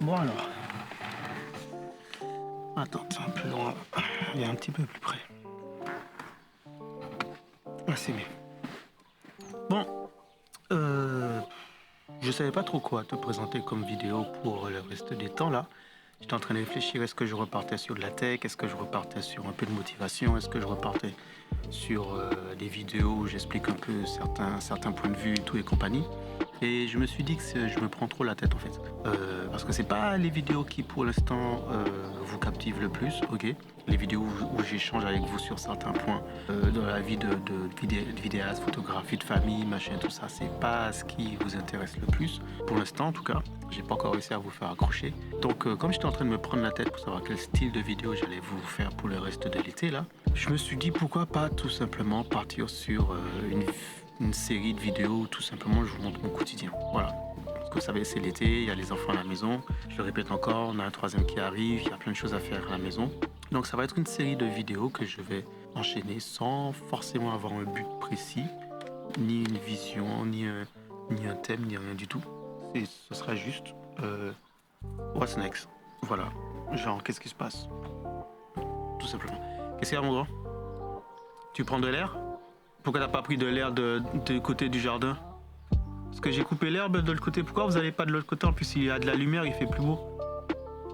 Bon alors. Attends, c'est un peu loin. Il est un petit peu plus près. Ah, c'est mieux. Bon, je savais pas trop quoi te présenter comme vidéo pour le reste des temps là. J'étais en train de réfléchir, est-ce que je repartais sur de la tech, est-ce que je repartais sur un peu de motivation, est-ce que je repartais sur des vidéos où j'explique un peu certains points de vue et tout et compagnie. Et je me suis dit que je me prends trop la tête en fait. Parce que c'est pas les vidéos qui pour l'instant vous captivent le plus, ok. Les vidéos où j'échange avec vous sur certains points dans la vie de vidéaste, photographie de famille, machin, tout ça, c'est pas ce qui vous intéresse le plus. Pour l'instant en tout cas, j'ai pas encore réussi à vous faire accrocher. Donc comme j'étais en train de me prendre la tête pour savoir quel style de vidéo j'allais vous faire pour le reste de l'été là, je me suis dit pourquoi pas tout simplement partir sur une série de vidéos où tout simplement je vous montre mon quotidien. Voilà. Parce que vous savez, c'est l'été, il y a les enfants à la maison. Je le répète encore, on a un troisième qui arrive, il y a plein de choses à faire à la maison. Donc ça va être une série de vidéos que je vais enchaîner sans forcément avoir un but précis, ni une vision, ni un thème, ni rien du tout. Ce sera juste what's next. Voilà. Genre, qu'est-ce qui se passe? Tout simplement. Qu'est-ce qu'il y a, mon grand? Tu prends de l'air? Pourquoi t'as pas pris de l'air de côté du jardin? Parce que j'ai coupé l'herbe de l'autre côté. Pourquoi vous n'allez pas de l'autre côté? En plus, il y a de la lumière, il fait plus beau.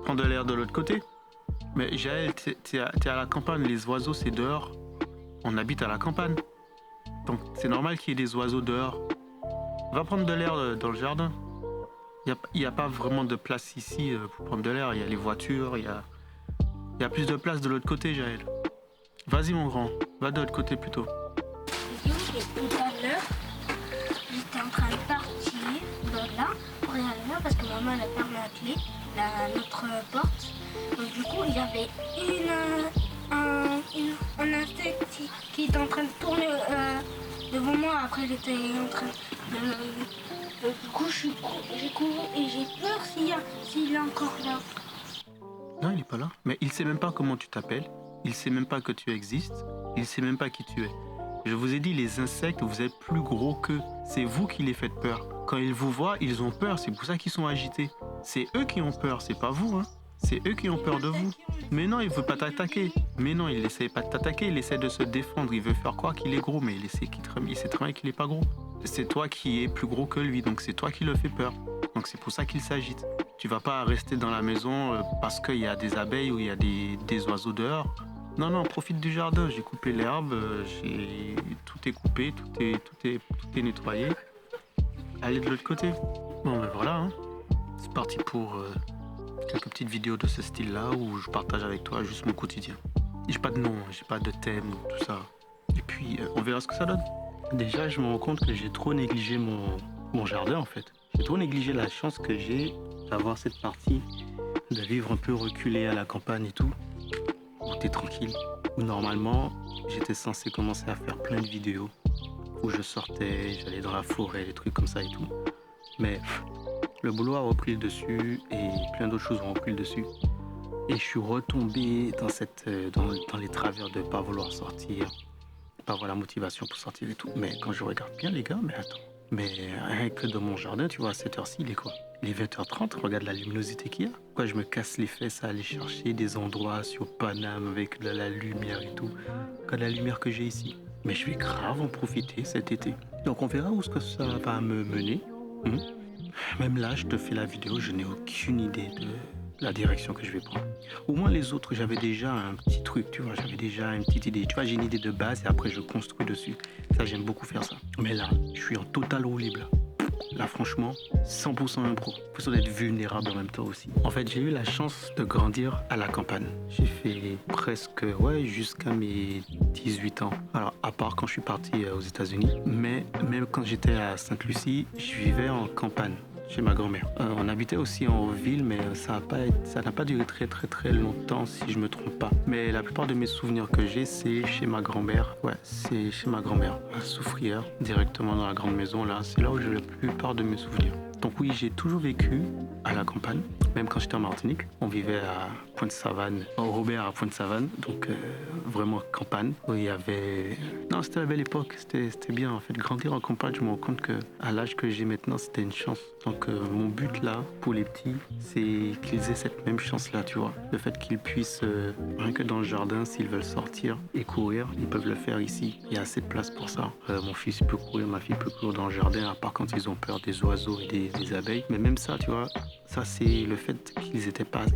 Prends de l'air de l'autre côté. Mais Jaël, t'es à la campagne, les oiseaux, c'est dehors. On habite à la campagne. Donc, c'est normal qu'il y ait des oiseaux dehors. Va prendre de l'air dans le jardin. Il n'y a pas vraiment de place ici pour prendre de l'air. Il y a les voitures, il y a plus de place de l'autre côté, Jaël. Vas-y, mon grand. Va de l'autre côté plutôt. Et tout à l'heure, j'étais en train de partir de là pour aller là parce que maman elle a fermé la clé, notre porte. Donc du coup, il y avait un insecte qui était en train de tourner devant moi. Après, j'étais en train de... Du coup, j'ai couru et j'ai peur s'il est encore là. Non, il n'est pas là. Mais il sait même pas comment tu t'appelles. Il sait même pas que tu existes. Il sait même pas qui tu es. Je vous ai dit, les insectes, vous êtes plus gros qu'eux. C'est vous qui les faites peur. Quand ils vous voient, ils ont peur. C'est pour ça qu'ils sont agités. C'est eux qui ont peur, c'est pas vous, hein. C'est eux qui ont peur de vous. Mais non, il veut pas t'attaquer. Mais non, il essaie pas de t'attaquer. Il essaie de se défendre. Il veut faire croire qu'il est gros, mais il sait très bien qu'il est pas gros. C'est toi qui es plus gros que lui, donc c'est toi qui le fais peur. Donc c'est pour ça qu'il s'agite. Tu vas pas rester dans la maison parce qu'il y a des abeilles ou il y a des oiseaux dehors. Non, profite du jardin. J'ai coupé l'herbe, tout est coupé, tout est nettoyé. Allez de l'autre côté. Bon, ben voilà. Hein. C'est parti pour quelques petites vidéos de ce style-là où je partage avec toi juste mon quotidien. J'ai pas de nom, j'ai pas de thème, tout ça. Et puis, on verra ce que ça donne. Déjà, je me rends compte que j'ai trop négligé mon jardin, en fait. J'ai trop négligé la chance que j'ai d'avoir cette partie, de vivre un peu reculé à la campagne et tout. Où t'es tranquille, où normalement j'étais censé commencer à faire plein de vidéos, où je sortais, j'allais dans la forêt, des trucs comme ça et tout. Mais le boulot a repris le dessus et plein d'autres choses ont repris le dessus. Et je suis retombé dans les travers de pas vouloir sortir, pas avoir la motivation pour sortir et tout. Mais quand je regarde bien les gars, mais attends, mais rien que dans mon jardin, tu vois, à cette heure-ci, il est quoi? Il est 20h30, regarde la luminosité qu'il y a. Pourquoi je me casse les fesses à aller chercher des endroits sur Paname avec de la lumière et tout? Regarde la lumière que j'ai ici. Mais je vais grave en profiter cet été. Donc on verra où ce que ça va me mener. Même là, je te fais la vidéo, je n'ai aucune idée de la direction que je vais prendre. Au moins les autres, j'avais déjà un petit truc, tu vois, j'avais déjà une petite idée. Tu vois, j'ai une idée de base et après je construis dessus. Ça, j'aime beaucoup faire ça. Mais là, je suis en total roue libre. Là, franchement, 100% impro. Faut d'être vulnérable en même temps aussi. En fait, j'ai eu la chance de grandir à la campagne. J'ai fait presque, jusqu'à mes 18 ans. Alors, à part quand je suis parti aux États-Unis. Mais même quand j'étais à Sainte-Lucie, je vivais en campagne. Chez ma grand-mère. On habitait aussi en ville, mais ça n'a pas duré très longtemps si je me trompe pas. Mais la plupart de mes souvenirs que j'ai, c'est chez ma grand-mère. Ouais, c'est chez ma grand-mère, à Soufrière, directement dans la grande maison là. C'est là où j'ai la plupart de mes souvenirs. Donc oui, j'ai toujours vécu à la campagne, même quand j'étais en Martinique. On vivait à Pointe-Savane, au Robert à Pointe-Savane, donc vraiment campagne, où il y avait... Non, c'était la belle époque, c'était bien en fait. Grandir en campagne, je me rends compte qu'à l'âge que j'ai maintenant, c'était une chance. Donc mon but là, pour les petits, c'est qu'ils aient cette même chance-là, tu vois. Le fait qu'ils puissent, rien que dans le jardin, s'ils veulent sortir et courir, ils peuvent le faire ici. Il y a assez de place pour ça. Mon fils peut courir, ma fille peut courir dans le jardin, à part quand ils ont peur des oiseaux et des abeilles. Mais même ça, tu vois, ça c'est le fait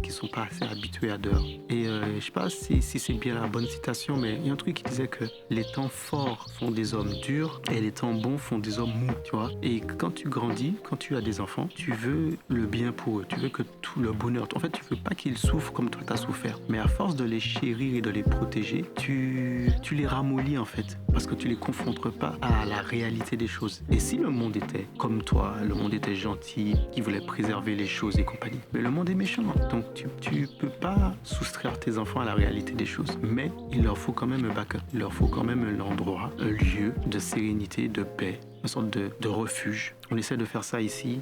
qu'ils sont pas assez habitués à dehors. Et je sais pas si c'est bien la bonne citation, mais il y a un truc qui disait que les temps forts font des hommes durs et les temps bons font des hommes mous, tu vois. Et quand tu grandis, quand tu as des enfants, tu veux le bien pour eux, tu veux que tout le bonheur, en fait tu veux pas qu'ils souffrent comme toi t'as souffert. Mais à force de les chérir et de les protéger, tu les ramollis en fait, parce que tu les confrontes pas à la réalité des choses. Et si le monde était comme toi, le monde était gentil, qui voulait préserver les choses et compagnie, mais le monde est méchant, donc tu peux pas soustraire tes enfants à la réalité des choses. Mais il leur faut quand même un backup, il leur faut quand même un endroit, un lieu de sérénité, de paix, une sorte de refuge. On essaie de faire ça ici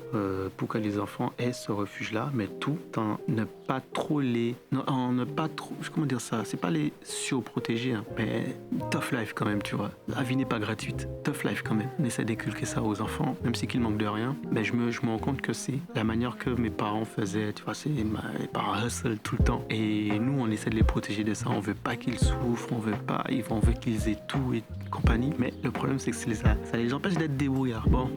pour que les enfants aient ce refuge-là, mais tout en ne pas trop comment dire ça, c'est pas les surprotéger, hein, mais tough life quand même, tu vois. La vie n'est pas gratuite, tough life quand même. On essaie d'inculquer ça aux enfants, même si qu'ils manquent de rien, mais je me rends compte que c'est la manière que mes parents faisaient, tu vois, mes parents hustle tout le temps, et nous on essaie de les protéger de ça, on veut pas qu'ils souffrent, on veut qu'ils aient tout et compagnie, mais le problème c'est que ça les empêche d'être débrouillards. Bon,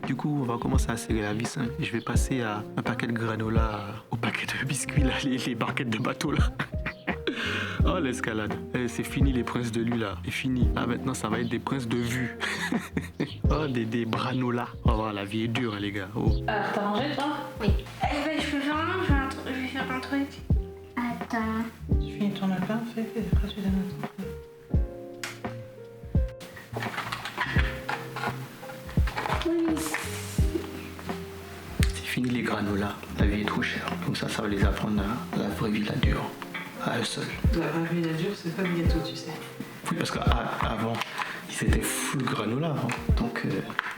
du coup on va commencer à serrer la vis, hein. Je vais passer à un paquet de granola, au paquet de biscuits là, les barquettes de bateau là. Oh l'escalade, c'est fini les princes de lui là, c'est fini. Là maintenant ça va être des princes de vue. Oh des branolas. Oh voilà, la vie est dure hein, les gars. Oh. Alors t'as mangé toi? Oui. Eh ben, je peux faire je vais faire un truc. Attends. Tu finis ton lapin, fais et après tu donnes un truc. Oui. C'est fini les granolas, la vie est trop chère. Comme ça va les apprendre à la vraie vie la dure. À eux seuls. La vraie vie la dure, c'est pas le gâteau, tu sais. Oui, parce qu'avant, ils étaient full granola. Hein. Donc,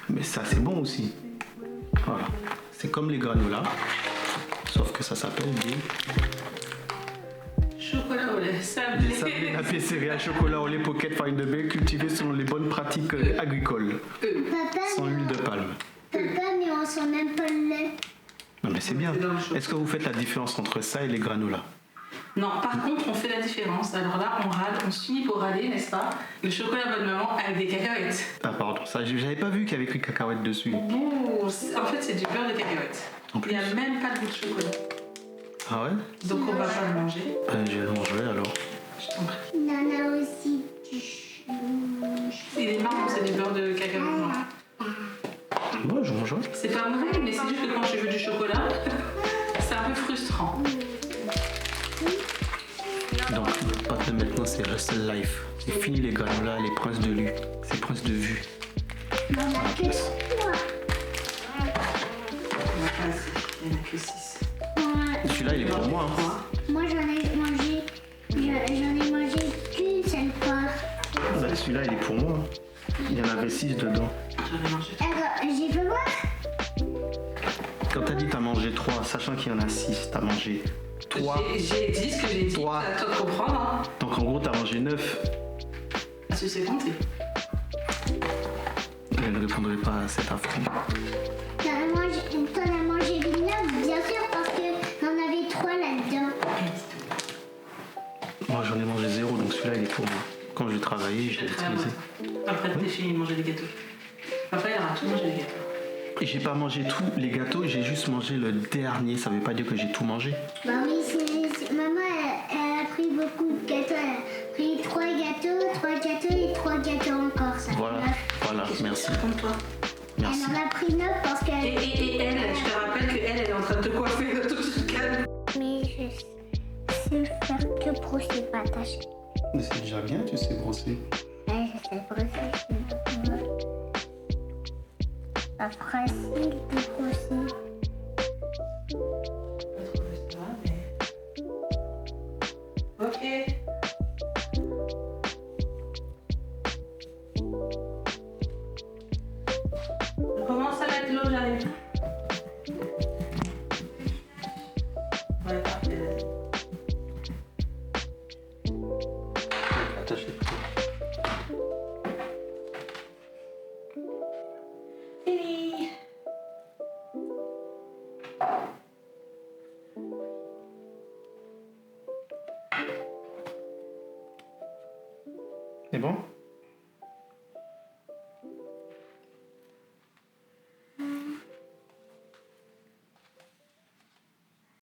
mais ça, c'est bon aussi. Voilà. C'est comme les granolas, sauf que ça s'appelle des chocolat au lait sablé. Des sablés nappés céréales, chocolat au lait, pocket, farine de blé, cultivés selon les bonnes pratiques agricoles. Sans huile de palme. Papa, mais on sent même pas le lait. Non, mais c'est bien. Est-ce que vous faites la différence entre ça et les granolas? Non, par contre, on fait la différence. Alors là, on râle, on se finit pour râler, n'est-ce pas? Le chocolat bonne maman avec des cacahuètes. Ah, pardon, ça, j'avais pas vu qu'il y avait écrit cacahuètes dessus. Ouh, en fait, c'est du beurre de cacahuètes. En Il n'y a même pas de goût de chocolat. Ah ouais? Donc on va pas le manger. Je vais le manger alors. Je t'en prie. Nana aussi du chou. Il est marrant, c'est du beurre de cacahuètes noir. Moi, je mangerai. C'est pas mauvais, mais c'est juste que quand je veux du chocolat, c'est un peu frustrant. Donc, pas de maintenant, c'est Hustle Life. C'est fini les granolas, les princes de lu. C'est princes de vue. Maman, qu'est-ce que toi? Il n'y en a que 6. Celui-là, il est pour moi. Hein. Moi, j'en ai mangé qu'une seule part. Bah, celui-là, il est pour moi. Hein. Il y en avait 6 dedans. J'en ai mangé. Alors, j'ai fait voir. Quand t'as dit t'as mangé 3, sachant qu'il y en a 6, t'as mangé 3. J'ai dit ce que j'ai dit, Trois. c'est à toi de comprendre. Hein. Donc en gros, t'as mangé 9. Est-ce que c'est compté? Je ne répondrai pas à cet affront. T'en as mangé 9, bien sûr, parce que t'en avais 3 là-dedans. Moi, j'en ai mangé 0, donc celui-là, il est pour moi. Quand je vais travailler, je l'ai utilisé. Après, t'es fini de manger des gâteaux. Après, il aura tout mangé des gâteaux. Et j'ai pas mangé tous les gâteaux, j'ai juste mangé le dernier. Ça veut pas dire que j'ai tout mangé. Bah oui, maman, elle a pris beaucoup de gâteaux. Elle a pris 3 gâteaux et 3 gâteaux encore. Ça fait Voilà, 9. voilà, merci. Comme toi. Merci. Elle en a pris 9 parce qu'elle... Et elle, je te rappelle qu'elle est en train de te coiffer de tout ce calme. Mais je sais faire que brosser, pas attacher. Mais c'est déjà bien, tu sais brosser. Ouais, je sais brosser, c'est pas facile de brosser. Ok. Je commence à mettre l'eau, j'arrive. C'est bon?